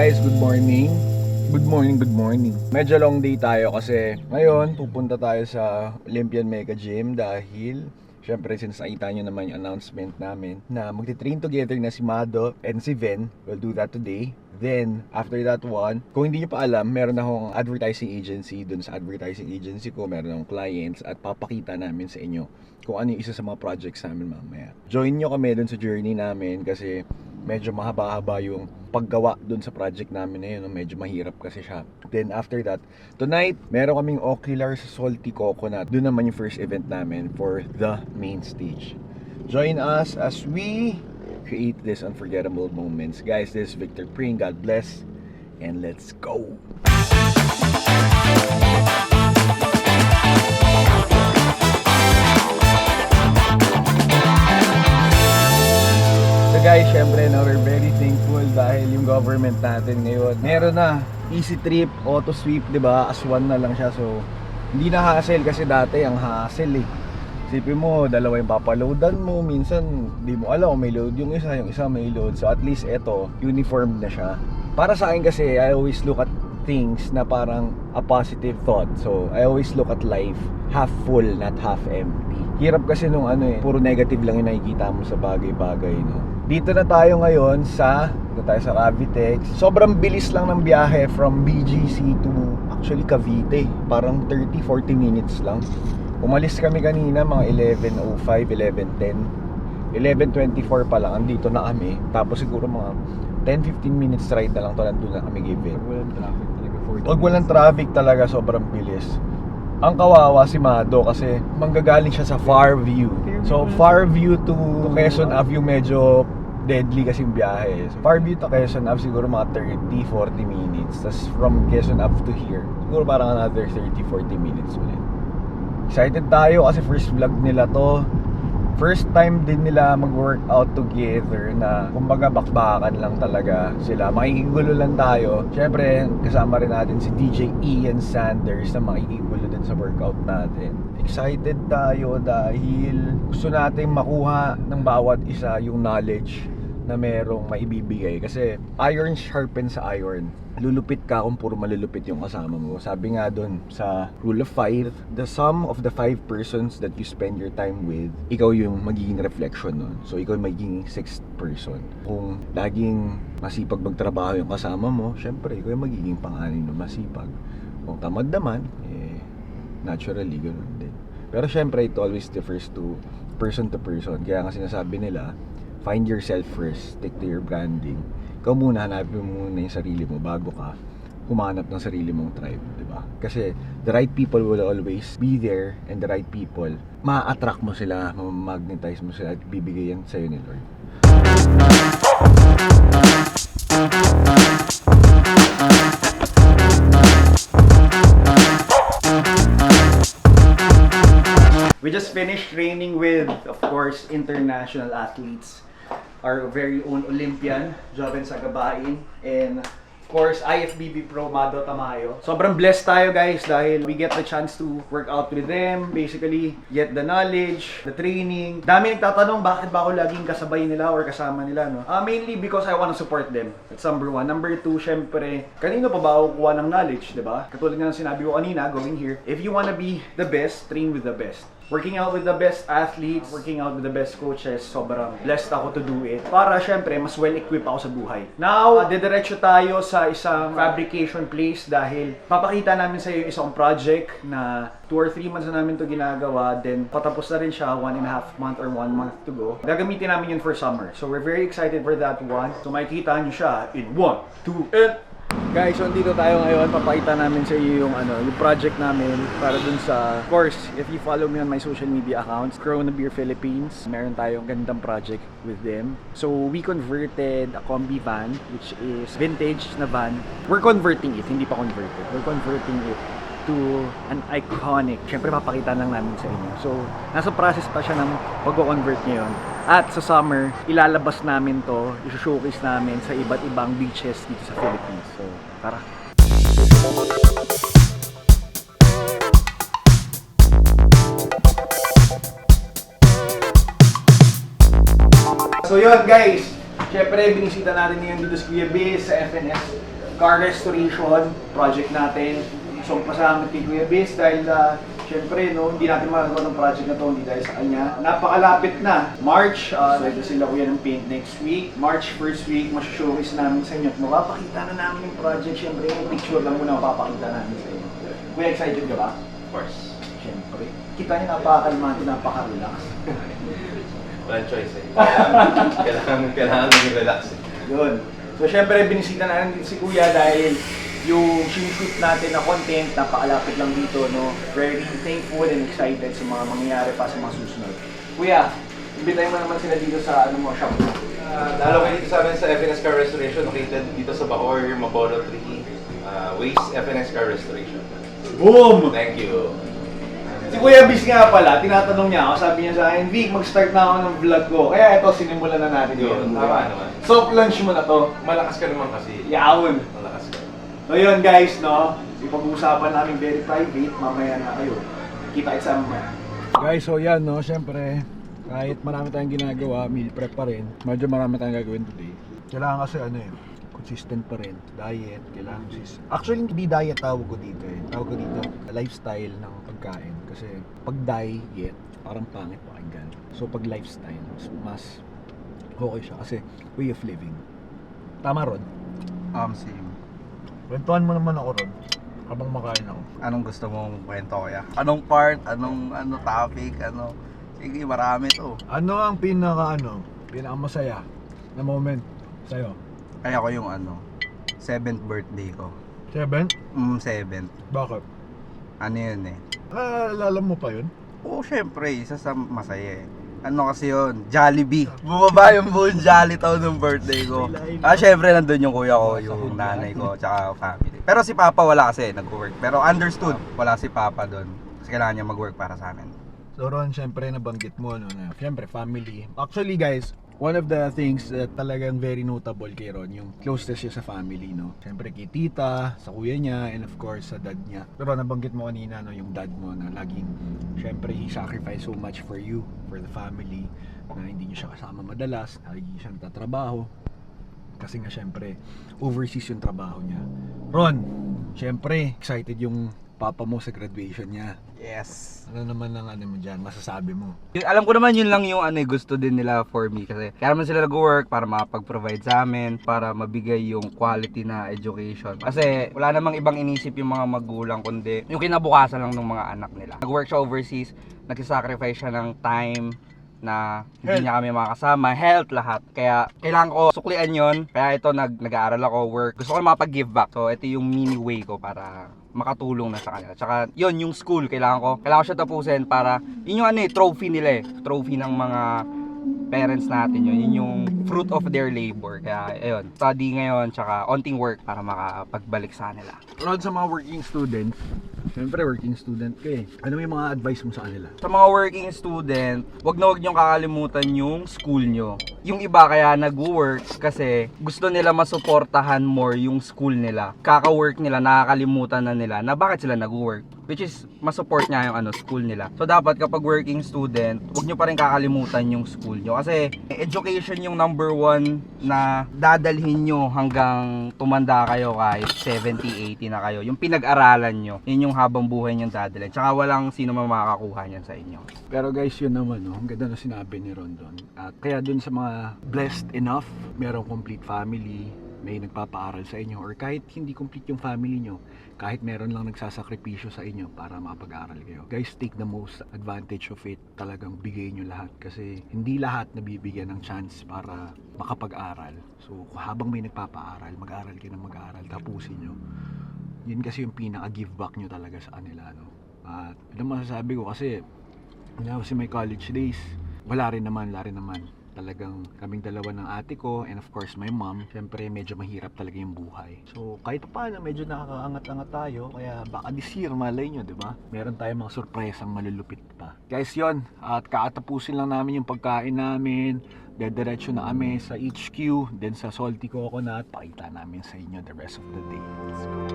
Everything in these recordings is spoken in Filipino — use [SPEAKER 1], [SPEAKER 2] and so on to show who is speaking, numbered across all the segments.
[SPEAKER 1] guys, good morning. Good morning. Medyo long day tayo kasi ngayon pupunta tayo sa Olympian Mega Gym dahil syempre since nakita nyo naman yung announcement namin na magti-train together na si Mado and si Ven. We'll do that today. Then, after that one, kung hindi nyo pa alam, meron akong advertising agency. Dun sa advertising agency ko, meron akong clients at papakita namin sa inyo kung ano yung isa sa mga projects namin mamaya. Join nyo kami dun sa journey namin kasi medyo mahaba-haba yung paggawa dun sa project namin na yun. Medyo mahirap kasi siya. Then after that, tonight, meron kaming Ocular sa Salty Coconut. Dun naman yung first event namin for the main stage. Join us as we create this unforgettable moments. Guys, this is Victor Pring. God bless. And let's go! Guys, syempre na we're very thankful dahil yung government natin ngayon meron na easy trip, auto sweep, 'di ba? As one na lang siya. So hindi na hassle kasi dati ang hassle eh. Isipin mo, dalawa yung papaloadan mo, minsan di mo alam kung may load yung isa may load. So at least eto, uniform na siya. Para sa akin kasi, I always look at things na parang a positive thought. So I always look at life half full, not half empty. Hirap kasi nung puro negative lang yung nakikita mo sa bagay-bagay, no? Dito na tayo ngayon sa Cavitex. Sobrang bilis lang ng biyahe from BGC to actually Cavite. Parang 30-40 minutes lang. Umalis kami kanina mga 11:05, 11:10. 11:24 pa lang, andito na kami. Tapos siguro mga 10-15 minutes ride na lang to, nandun na kami given. Pag walang traffic talaga, sobrang bilis. Ang kawawa si Mado kasi manggagaling siya sa Fairview. So Fairview to Quezon Ave medyo deadly kasi yung biyahe. So Fairview to Quezon Ave siguro mga 30-40 minutes. Tapos from Quezon Ave to here, siguro parang another 30-40 minutes ulit. Excited tayo kasi first vlog nila to. First time din nila mag-workout together na kumbaga bakbakan lang talaga sila. Makikigulo lang tayo. Siyempre, kasama rin natin si DJ Ian Sanders na makikigulo din sa workout natin. Excited tayo dahil gusto natin makuha ng bawat isa yung knowledge na merong maibibigay. Kasi iron sharpens sa iron. Lulupit ka kung puro malulupit yung kasama mo. Sabi nga dun sa rule of 5, the sum of the 5 persons that you spend your time with, ikaw yung magiging reflection nun. So ikaw yung magiging 6th person. Kung laging masipag magtrabaho yung kasama mo, syempre ikaw yung magiging pang-anim na masipag. Kung tamad naman, naturally ganoon din. Pero syempre it always differs to person. Kaya nga sinasabi nila, find yourself first, stick to your branding. Ikaw muna, hanapin mo muna yung sarili mo bago ka humanap ng sarili mong tribe, di ba? Kasi the right people will always be there, and the right people, ma-attract mo sila, ma-magnetize mo sila at bibigay yan sa'yo ni Lord. We just finished training with, of course, international athletes. Our very own Olympian, Joven Sagabain, and of course, IFBB Pro Mado Tamayo. Sobrang blessed tayo guys dahil we get the chance to work out with them, basically get the knowledge, the training. Dami nagtatanong bakit ba ako laging kasabay nila or kasama nila, no? Mainly because I want to support them. That's number 1. Number 2, syempre, kanino pa ba ako kuha ng knowledge, diba? Katulad nga ng sinabi ko kanina, going here, if you wanna be the best, train with the best. Working out with the best athletes, working out with the best coaches, sobrang blessed ako to do it. Para syempre, mas well-equipped ako sa buhay. Now, didiretso tayo sa isang fabrication place dahil papakita namin sa iyo isang project na 2 or 3 months na namin to ginagawa. Then, patapos na rin siya, 1.5 month or 1 month to go. Gagamitin namin yun for summer. So, we're very excited for that one. So, makikita nyo siya in 1, 2, and... Guys, so dito tayo ngayon, papakita namin sa iyo yung yung project namin para dun sa, of course, if you follow me on my social media accounts, Corona Beer Philippines, meron tayong gandang project with them. So we converted a combi van, which is vintage na van. We're converting it, hindi pa converted. We're converting it to an iconic. Siyempre papakita lang namin sa inyo. So nasa process pa siya ng pag-convert ngayon. At sa summer, ilalabas namin to, i-showcase namin sa iba't ibang beaches dito sa Philippines. So, tara! So yun guys, syempre binisita natin ngayon dito sa Kuya Biz sa FNS car restoration project natin. So, pasalamat kay Kuya Biz dahil syempre, no, hindi natin magagawa ng project na to, hindi dahil sa kanya. Napakalapit na. March, ready sila Kuya ng paint next week. March first week, showcase namin sa inyo. At mapapakita na namin yung project. Syempre, yung picture lang muna mapapakita namin sa inyo. Kuya, excited ka ba?
[SPEAKER 2] Of course.
[SPEAKER 1] Syempre. Kita niyo, napakakalmante, napaka-relax.
[SPEAKER 2] Walang choice eh. Kailangan mag-relax eh.
[SPEAKER 1] Yun. So, syempre, binisita na natin si Kuya dahil yung shoot natin na content, napakalapit lang dito, no? Very thankful and excited sa mga mangyayari pa sa mga susunod. Kuya, imbitayin mo naman sila dito sa shop mo.
[SPEAKER 2] Dalaw kayo dito sa amin sa FNS Car Restoration, located dito sa Bacoor, Mabolo 3, Waste FNS Car Restoration.
[SPEAKER 1] Boom!
[SPEAKER 2] Thank you.
[SPEAKER 1] Si Kuya Biz nga pala, tinatanong niya ako, sabi niya sa akin, Vic, mag-start na ako ng vlog ko. Kaya ito, sinimulan na natin yun.
[SPEAKER 2] Tama naman.
[SPEAKER 1] Soft launch mo na to.
[SPEAKER 2] Malakas ka naman kasi.
[SPEAKER 1] Yaon!
[SPEAKER 2] Malakas ka.
[SPEAKER 1] So yun guys, no? Ipag-uusapan namin very private, mamaya na kayo. Kita sa mamaya. Guys, so yan, no? Siyempre, kahit marami tayong ginagawa, meal prep pa rin. Medyo marami tayong gagawin today. Kailangan kasi consistent pa rin. Diet, kailangan Actually, hindi diet tawag ko dito eh. Tawag ko dito, lifestyle ng pagkain. Kasi pag diet, parang pangit pakinggan. So pag lifestyle, mas okay siya. Kasi way of living. Tama, Rod?
[SPEAKER 3] Same.
[SPEAKER 1] Kwentuhan mo naman ako, Rod. Habang makain ako.
[SPEAKER 3] Anong gusto mong kwento kaya? Anong part? Anong topic? Sige, marami to.
[SPEAKER 1] Ano ang pinakamasaya na moment sa'yo?
[SPEAKER 3] Kaya ko yung 7th birthday ko.
[SPEAKER 1] 7?
[SPEAKER 3] 7th.
[SPEAKER 1] Bakit?
[SPEAKER 3] Ano yun eh?
[SPEAKER 1] Alala mo pa yun?
[SPEAKER 3] Oo, syempre, isa sa masaya eh. Ano kasi yun? Jollibee. Bumaba yung buong Jolly Town ng birthday ko. Syempre, nandun yung kuya ko, yung nanay ko, tsaka family. Pero si Papa wala kasi, nag-work. Pero understood, wala si Papa doon. Kasi kailangan niya mag-work para sa amin.
[SPEAKER 1] So Ron, syempre nabanggit mo, na syempre family. Actually guys, one of the things that talagang very notable kay Ron, yung closeness siya sa family, no? Syempre kay tita, sa kuya niya, and of course sa dad niya. Pero nabanggit mo kanina, no, yung dad mo na laging, syempre he sacrificed so much for you, for the family, na hindi niyo siya kasama madalas, lagi siya nagtatrabaho. Kasi nga syempre, overseas yung trabaho niya. Ron, syempre, excited yung papa mo sa graduation niya.
[SPEAKER 3] Yes.
[SPEAKER 1] Ano naman ang mo dyan, masasabi mo?
[SPEAKER 3] Alam ko naman yun lang yung gusto din nila for me. Kasi kaya naman sila nag-work para makapag-provide sa amin, para mabigay yung quality na education. Kasi wala namang ibang inisip yung mga magulang, kundi yung kinabukasan lang ng mga anak nila. Nag-work siya overseas, nagsasacrifice siya ng time, na hindi niya kami makakasama, health, lahat. Kaya kailangan ko suklian yon. Kaya ito, nag-aaral ako, work. Gusto ko na makapag-give back. So ito yung mini way ko para makatulong na sa kanila. Tsaka yon, yung school, kailangan ko siya tapusin para, yun yung trophy nila eh. Trophy ng mga parents natin yun. Yun yung fruit of their labor. Kaya ayun, study ngayon, tsaka onting work para makapagbalik sa kanila.
[SPEAKER 1] Ron, sa mga working students, siyempre working student ka eh. Ano yung mga advice mo sa kanila?
[SPEAKER 3] Sa mga working student, wag niyong kakalimutan yung school nyo. Yung iba kaya nag-work kasi gusto nila masuportahan more yung school nila. Kaka-work nila, nakakalimutan na nila na bakit sila nag-work. Which is, masupport niya yung school nila. So dapat kapag working student, wag nyo pa rin kakalimutan yung school nyo. Kasi education yung number one na dadalhin nyo hanggang tumanda kayo kahit 70, 80 na kayo. Yung pinag-aralan nyo, yun yung habang buhay nyo dadalhin. Tsaka walang sino man makakakuha niyan sa inyo.
[SPEAKER 1] Pero guys, yun naman, no? Ang ganda na sinabi ni Ron doon. At kaya dun sa mga blessed enough, merong complete family, may nagpapaaral sa inyo, or kahit hindi complete yung family nyo, kahit meron lang nagsasakripisyo sa inyo para makapag-aral kayo. Guys, take the most advantage of it. Talagang bigay nyo lahat kasi hindi lahat nabibigyan ng chance para makapag-aral. So, habang may nagpapaaral, mag-aral kayo ng mag-aral, tapusin nyo. Yun kasi yung pinaka-give back nyo talaga sa kanila, no? At ano masasabi ko kasi, kasi my college days, wala rin naman. Talagang kaming dalawa ng ate ko and of course my mom, syempre medyo mahirap talaga yung buhay. So kahit paano medyo nakakaangat-angat tayo, kaya baka this year malay nyo, di ba? Meron tayong mga surpresang malulupit pa. Guys, yon, at kakatapusin lang namin yung pagkain namin. Dediretso na kami sa HQ, then sa Salty Coconut, pakita namin sa inyo the rest of the day. Let's go.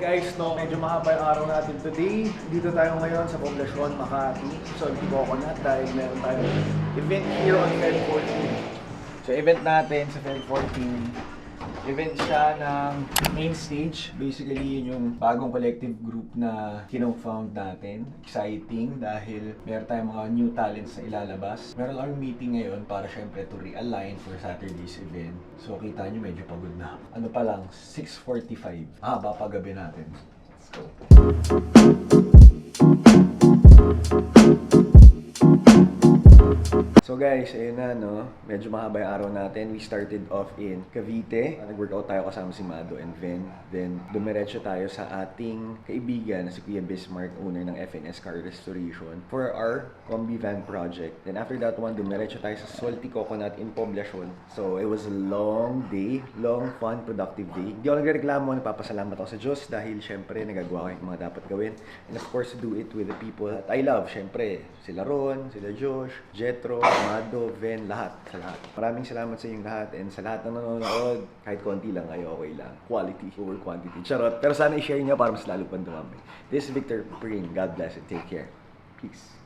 [SPEAKER 1] Guys, no, medyo mahaba yung araw natin today. Dito tayo ngayon sa Poblacion, Makati, sa Salty Coconut dahil meron tayong event here on Feb 14. So event natin sa Feb 14, event siya ng main stage. Basically, yun yung bagong collective group na kino-found natin. Exciting dahil meron tayong mga new talents na ilalabas. Meron lang meeting ngayon para syempre to realign for Saturday's event. So kita nyo medyo pagod na. Ano pa lang, 6:45. Haba pa gabi natin. Let's go. So guys, ayun na no, medyo mahaba yung araw natin. We started off in Cavite. Nag-workout tayo kasama si Mado and Vin. Then dumiretso tayo sa ating kaibigan na si Kuya Bismarck, owner ng FNS Car Restoration, for our combi van project. Then after that one, dumiretso tayo sa Salty Coconut in Poblacion. So it was a long day, long, fun, productive day. Hindi ako nagreklamo, nagpapasalamat ako sa Diyos dahil syempre nagagawa ko yung mga dapat gawin. And of course, do it with the people that I love. Syempre, sila Ron, sila Josh, Jetro, Mado, Ven, lahat, sa lahat. Maraming salamat sa inyong lahat and sa lahat ng nanonood, kahit konti lang kayo, okay lang. Quality over quantity. Charot. Pero sana i-share niyo para mas lalo pang dumami. This is Victor Pring. God bless and take care. Peace.